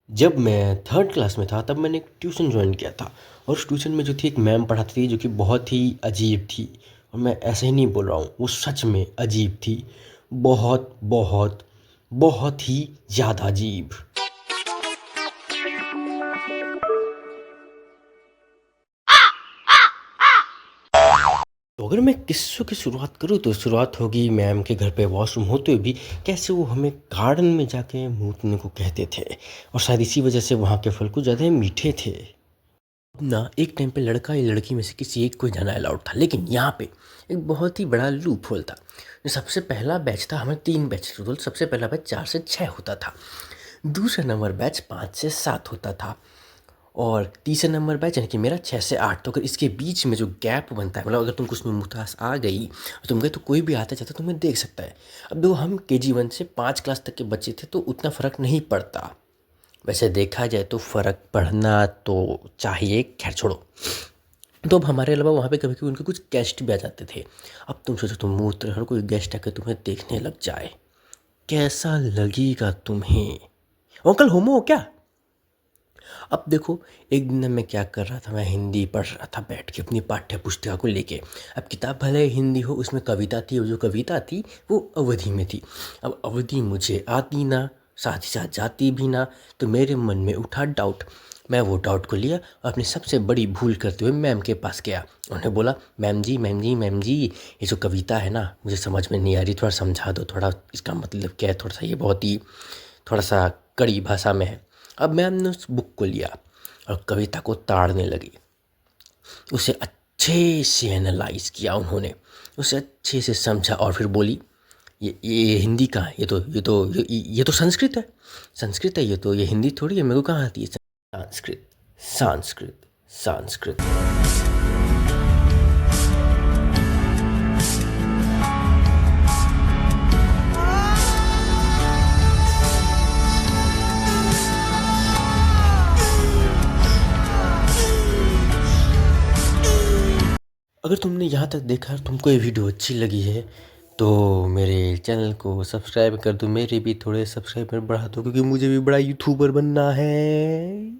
जब मैं third class में था तब मैंने एक ट्यूशन जॉइन किया था। और उस ट्यूशन में जो थी एक मैम पढ़ाती थी जो कि बहुत ही अजीब थी। और मैं ऐसे ही नहीं बोल रहा हूँ, वो सच में अजीब थी। बहुत बहुत बहुत ही ज़्यादा अजीब। तो अगर मैं किस्सों की शुरुआत करूँ तो शुरुआत होगी मैम के घर पे वॉशरूम होते हुए भी कैसे वो हमें गार्डन में जाके मूतने को कहते थे। और शायद इसी वजह से वहाँ के फल कुछ ज़्यादा मीठे थे। ना एक टाइम पे लड़का या लड़की में से किसी एक को जाना अलाउड था, लेकिन यहाँ पे एक बहुत ही बड़ा लूप होल था। जो सबसे पहला बैच था, हमें 3 बैच थे, तो सबसे पहला बैच 4 से 6 होता था। दूसरा नंबर बैच 5 से 7 होता था। और तीसरा नंबर बैच यानी कि मेरा 6 से 8। तो अगर इसके बीच में जो गैप बनता है, मतलब अगर तुमको उसमें मुतास आ गई और तुम गए तो कोई भी आता जाता तुम्हें देख सकता है। अब देखो, हम KG 1 से 5 क्लास तक के बच्चे थे तो उतना फ़र्क नहीं पड़ता। वैसे देखा जाए तो फ़र्क पड़ना तो चाहिए, खैर छोड़ो। तो अब हमारे अलावा वहाँ पे कभी-कभी उनके कुछ गेस्ट भी आ जाते थे। अब तुम सोचो, तुम मूत रहे हो, कोई गेस्ट आके तुम्हें देखने लग जाए, कैसा लगेगा तुम्हें? अंकल होमो हो क्या? अब देखो, एक दिन मैं क्या कर रहा था, मैं हिंदी पढ़ रहा था बैठ के अपनी पाठ्य पुस्तिका को लेके। अब किताब भले हिंदी हो, उसमें कविता थी, और जो कविता थी वो अवधि में थी। अब अवधि मुझे आती ना, साथ ही साथ जाती भी ना। तो मेरे मन में उठा डाउट। मैं वो डाउट को लिया और अपनी सबसे बड़ी भूल करते हुए मैम के पास गया। उन्हें बोला, मैम जी मैम जी मैम जी, ये जो कविता है ना मुझे समझ में नहीं आ रही, थोड़ा समझा दो, थोड़ा इसका मतलब क्या है, थोड़ा सा ये बहुत ही थोड़ा सा कड़ी भाषा में है। अब मैम ने उस बुक को लिया और कविता को ताड़ने लगी। उसे अच्छे से एनालाइज किया उन्होंने, उसे अच्छे से समझा और फिर बोली, ये हिंदी कहाँ है? ये तो संस्कृत है। संस्कृत है ये हिंदी थोड़ी है, मेरे को कहाँ आती है संस्कृत? संस्कृत संस्कृत। अगर तुमने यहाँ तक देखा और तुमको ये वीडियो अच्छी लगी है तो मेरे चैनल को सब्सक्राइब कर दो, मेरे भी थोड़े सब्सक्राइबर बढ़ा दो, क्योंकि मुझे भी बड़ा यूट्यूबर बनना है।